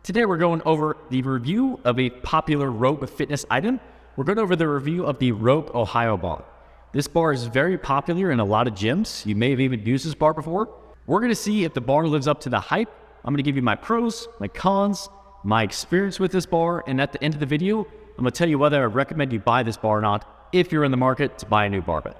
Today we're going over the review of a popular Rogue fitness item. We're going over the review of the Rogue Ohio bar. This bar is very popular in a lot of gyms. You may have even used this bar before. We're going to see if the bar lives up to the hype. I'm going to give you my pros, my cons, my experience with this bar, and at the end of the video, I'm going to tell you whether I recommend you buy this bar or not if you're in the market to buy a new barbell.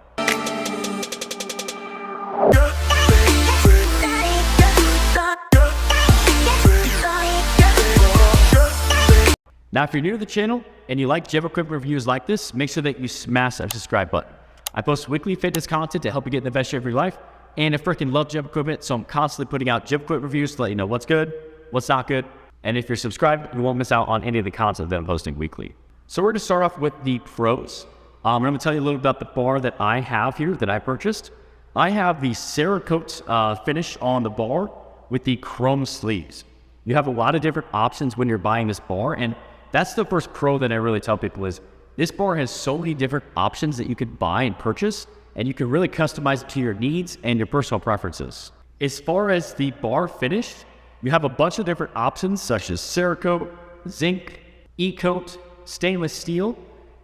Now, if you're new to the channel and you like gym equipment reviews like this, make sure that you smash that subscribe button. I post weekly fitness content to help you get in the best shape of your life, and I freaking love gym equipment, so I'm constantly putting out gym equipment reviews to let you know what's good, what's not good, and if you're subscribed, you won't miss out on any of the content that I'm posting weekly. So we're going to start off with the pros. I'm going to tell you a little about the bar that I have here that I purchased. I have the Cerakote finish on the bar with the chrome sleeves. You have a lot of different options when you're buying this bar, and that's the first pro that I really tell people is this bar has so many different options that you could buy and purchase, and you can really customize it to your needs and your personal preferences. As far as the bar finish, you have a bunch of different options such as Cerakote, zinc, e-coat, stainless steel,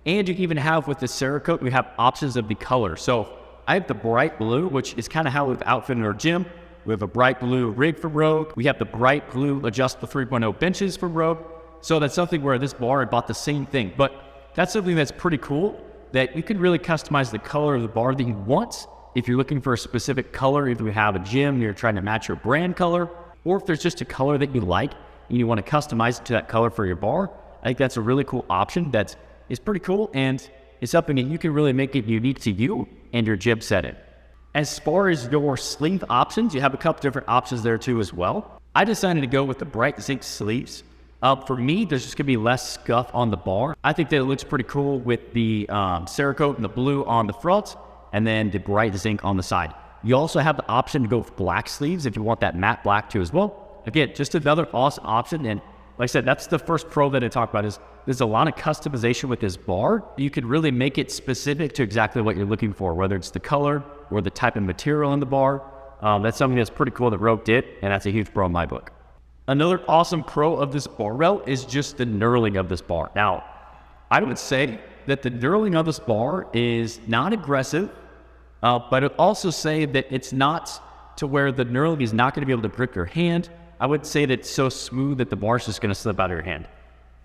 and you even have with the Cerakote, we have options of the color. So I have the bright blue, which is kind of how we've outfitted our gym. We have a bright blue rig from Rogue. We have the bright blue adjustable 3.0 benches from Rogue. So that's something where this bar, I bought the same thing, but that's something that's pretty cool that you can really customize the color of the bar that you want. If you're looking for a specific color, if you have a gym, you're trying to match your brand color, or if there's just a color that you like and you want to customize it to that color for your bar, I think that's a really cool option that is pretty cool, and it's something that you can really make it unique to you and your gym setting. As far as your sleeve options, you have a couple different options there too as well. I decided to go with the bright zinc sleeves. For me, there's just gonna be less scuff on the bar. I think that it looks pretty cool with the Cerakote and the blue on the front, and then the bright zinc on the side. You also have the option to go with black sleeves if you want that matte black too as well. Again, just another awesome option, and like I said, that's the first pro that I talk about is there's a lot of customization with this bar. You can really make it specific to exactly what you're looking for, whether it's the color or the type of material in the bar. That's something that's pretty cool that Rogue did, and that's a huge pro in my book. Another awesome pro of this barbell is just the knurling of this bar. Now, I would say that the knurling of this bar is not aggressive, but I'd also say that it's not to where the knurling is not going to be able to grip your hand. I would say that it's so smooth that the bar is just going to slip out of your hand.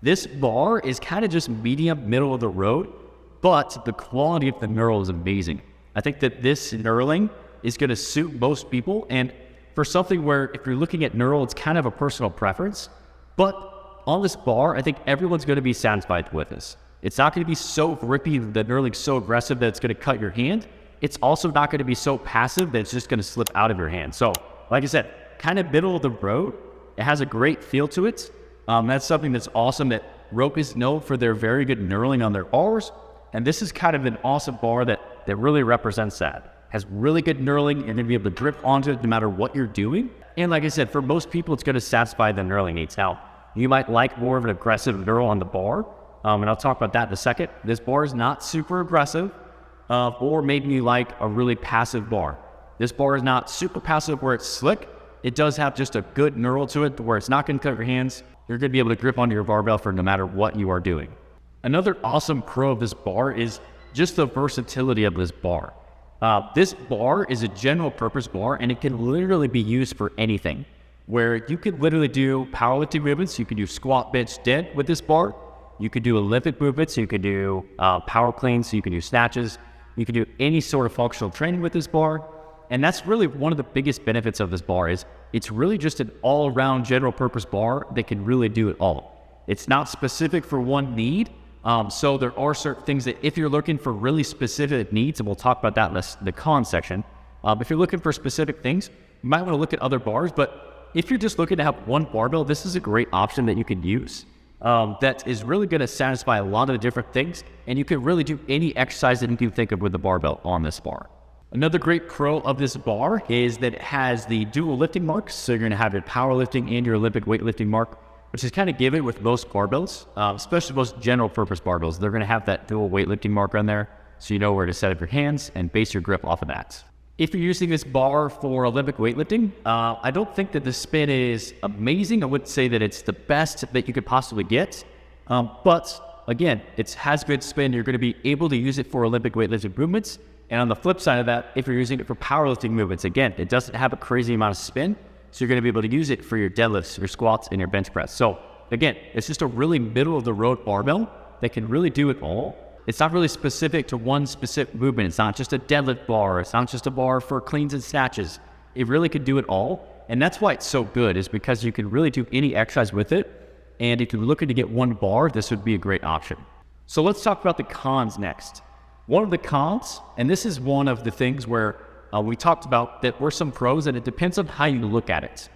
This bar is kind of just medium, middle of the road, but the quality of the knurl is amazing. I think that this knurling is going to suit most people, and for something where if you're looking at knurl, it's kind of a personal preference, but on this bar, I think everyone's going to be satisfied with this. It's not going to be so grippy, the knurling's so aggressive that it's going to cut your hand. It's also not going to be so passive that it's just going to slip out of your hand. So, like I said, kind of middle of the road. It has a great feel to it. That's something that's awesome that Rogue is known for their very good knurling on their bars, and this is kind of an awesome bar that really represents that. Has really good knurling. You're going to be able to grip onto it no matter what you're doing. And like I said, for most people, it's going to satisfy the knurling needs. Now, you might like more of an aggressive knurl on the bar, and I'll talk about that in a second. This bar is not super aggressive, or maybe you like a really passive bar. This bar is not super passive where it's slick. It does have just a good knurl to it where it's not going to cut your hands. You're going to be able to grip onto your barbell for no matter what you are doing. Another awesome pro of this bar is just the versatility of this bar. This bar is a general purpose bar, and it can literally be used for anything, where you could literally do powerlifting movements. You could do squat, bench, dead with this bar. You could do Olympic movements. You could do power cleans. You could do snatches. You could do any sort of functional training with this bar. And that's really one of the biggest benefits of this bar is it's really just an all-around general purpose bar that can really do it all. It's not specific for one need. So there are certain things that if you're looking for really specific needs, and we'll talk about that in the con section, if you're looking for specific things, you might want to look at other bars, but if you're just looking to have one barbell, this is a great option that you can use that is really going to satisfy a lot of the different things, and you can really do any exercise that you can think of with the barbell on this bar. Another great pro of this bar is that it has the dual lifting marks, so you're going to have your powerlifting and your Olympic weightlifting mark, which is kind of given with most barbells, especially most general purpose barbells. They're going to have that dual weightlifting mark on there, so you know where to set up your hands and base your grip off of that. If you're using this bar for Olympic weightlifting, I don't think that the spin is amazing. I wouldn't say that it's the best that you could possibly get. But again, it has good spin. You're going to be able to use it for Olympic weightlifting movements. And on the flip side of that, if you're using it for powerlifting movements, again, it doesn't have a crazy amount of spin. So you're going to be able to use it for your deadlifts, your squats, and your bench press. So again, it's just a really middle of the road barbell that can really do it all. It's not really specific to one specific movement. It's not just a deadlift bar. It's not just a bar for cleans and snatches. It really could do it all. And that's why it's so good, is because you can really do any exercise with it. And if you're looking to get one bar, this would be a great option. So let's talk about the cons next. One of the cons, and this is one of the things where we talked about that we're some pros, and it depends on how you look at it.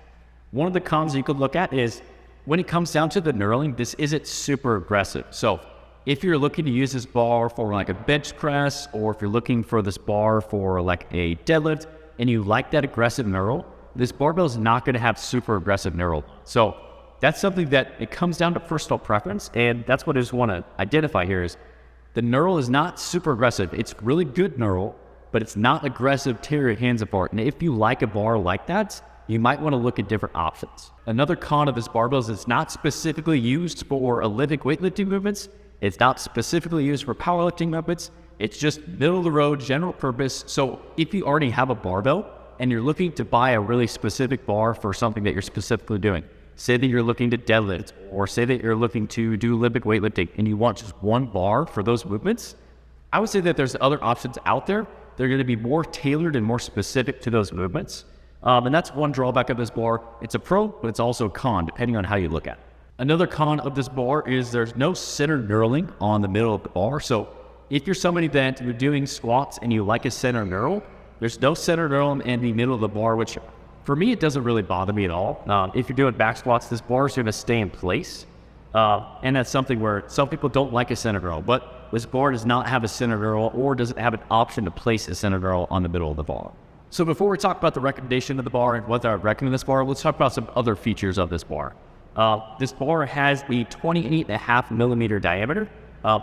One of the cons you could look at is when it comes down to the knurling, this isn't super aggressive. So if you're looking to use this bar for like a bench press, or if you're looking for this bar for like a deadlift and you like that aggressive knurl, this barbell is not going to have super aggressive knurl. So that's something that it comes down to personal preference, and that's what I just want to identify here is the knurl is not super aggressive. It's really good knurl, but it's not aggressive, tear your hands apart. And if you like a bar like that, you might want to look at different options. Another con of this barbell is it's not specifically used for Olympic weightlifting movements. It's not specifically used for powerlifting movements. It's just middle of the road, general purpose. So if you already have a barbell and you're looking to buy a really specific bar for something that you're specifically doing, say that you're looking to deadlift, or say that you're looking to do Olympic weightlifting and you want just one bar for those movements, I would say that there's other options out there. They're going to be more tailored and more specific to those movements. And that's one drawback of this bar. It's a pro, but it's also a con, depending on how you look at it. Another con of this bar is there's no center knurling on the middle of the bar. So if you're somebody that you're doing squats and you like a center knurl, there's no center knurl in the middle of the bar, which for me, it doesn't really bother me at all. If you're doing back squats, this bar is going to stay in place. And that's something where some people don't like a center knurl, but this bar does not have a center knurl, or doesn't have an option to place a center knurl on the middle of the bar. So before we talk about the recommendation of the bar and what I recommend this bar, let's talk about some other features of this bar. This bar has a 28.5 millimeter diameter.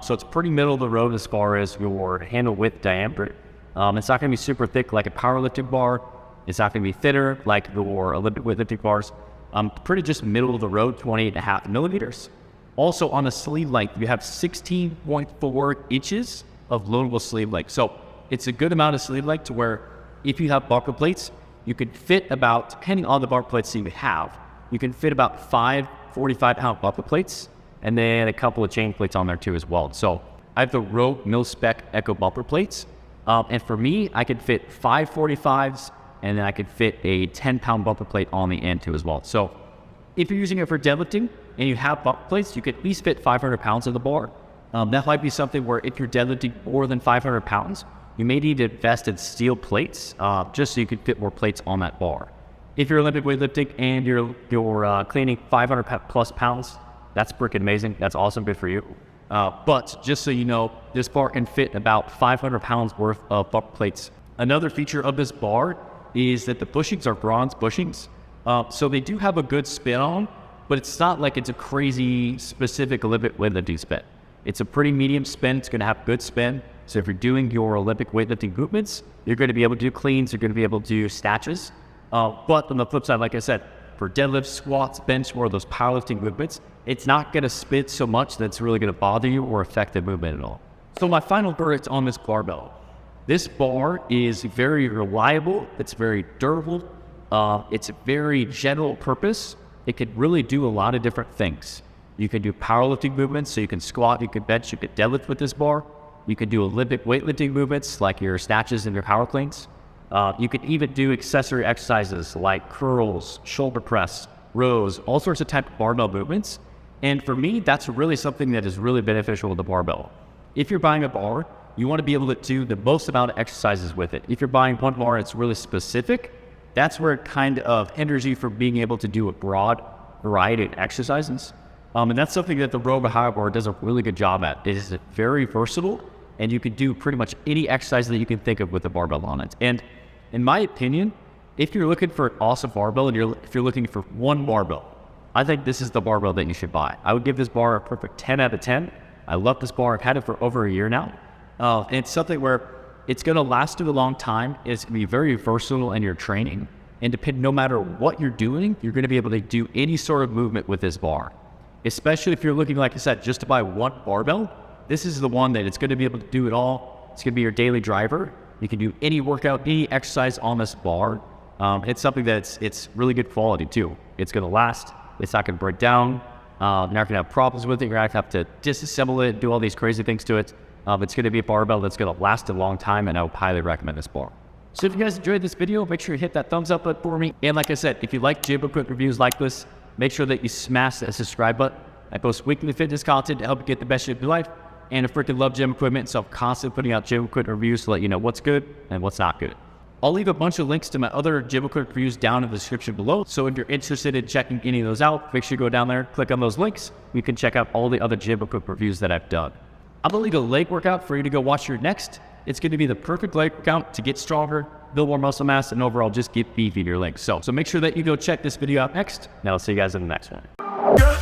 So it's pretty middle of the road as far as your handle width diameter. It's not going to be super thick like a powerlifting bar. It's not going to be thinner like your Olympic weightlifting bars. Pretty just middle of the road, 28.5 millimeters. Also on the sleeve length, you have 16.4 inches of loadable sleeve length. So it's a good amount of sleeve length to where if you have buckle plates, you can fit about, depending on the buckle plates you have, you can fit about 5 45-pound buckle plates, and then a couple of chain plates on there too as well. So I have the Rogue mil-spec Echo bumper plates. And for me, I could fit 5 45s, and then I could fit a 10-pound bumper plate on the end too as well. So if you're using it for deadlifting and you have bumper plates, you could at least fit 500 pounds of the bar. That might be something where if you're deadlifting more than 500 pounds, you may need to invest in steel plates just so you can fit more plates on that bar. If you're Olympic weightlifting and you're cleaning 500 plus pounds, that's freaking amazing. That's awesome. Good for you. But just so you know, this bar can fit about 500 pounds worth of bumper plates. Another feature of this bar is that the bushings are bronze bushings. So they do have a good spin on, but it's not like it's a crazy specific Olympic weightlifting spin. It's a pretty medium spin. It's going to have good spin. So if you're doing your Olympic weightlifting movements, you're going to be able to do cleans, you're going to be able to do snatches. But on the flip side, like I said, for deadlifts, squats, bench, or those powerlifting movements, it's not going to spin so much that it's really going to bother you or affect the movement at all. So my final verdict on this barbell. This bar is very reliable. It's very durable. It's a very general purpose. It could really do a lot of different things. You can do powerlifting movements, so you can squat, you can bench, you can deadlift with this bar. You can do Olympic weightlifting movements like your snatches and your power cleans. You can even do accessory exercises like curls, shoulder press, rows, all sorts of type of barbell movements. And for me, that's really something that is really beneficial with the barbell. If you're buying a bar, you want to be able to do the most amount of exercises with it. If you're buying one bar that's really specific, that's where it kind of hinders you from being able to do a broad variety of exercises. And that's something that the Rogue bar does a really good job at. It is very versatile, and you can do pretty much any exercise that you can think of with a barbell on it. And in my opinion, if you're looking for an awesome barbell and if you're looking for one barbell, I think this is the barbell that you should buy. I would give this bar a perfect 10 out of 10. I love this bar. I've had it for over a year now. And it's something where it's going to last you a long time. It's going to be very versatile in your training. And no matter what you're doing, you're going to be able to do any sort of movement with this bar. Especially if you're looking, like I said, just to buy one barbell, this is the one that it's going to be able to do it all. It's going to be your daily driver. You can do any workout, any exercise on this bar. It's something that's it's really good quality too. It's going to last. It's not going to break down. You're not going to have problems with it. You're not going to have to disassemble it, do all these crazy things to it. It's going to be a barbell that's going to last a long time, and I would highly recommend this bar. So if you guys enjoyed this video, make sure you hit that thumbs up button for me. And like I said, if you like gym equipment reviews like this, make sure that you smash that subscribe button. I post weekly fitness content to help you get the best shape of your life. And I freaking love gym equipment, so I'm constantly putting out gym equipment reviews to let you know what's good and what's not good. I'll leave a bunch of links to my other gym equipment reviews down in the description below. So if you're interested in checking any of those out, make sure you go down there, click on those links. You can check out all the other gym equipment reviews that I've done. I'm going to leave a leg workout for you to go watch your next. It's going to be the perfect leg workout to get stronger, build more muscle mass, and overall just get beefy to your legs. So make sure that you go check this video out next. Now I'll see you guys in the next one.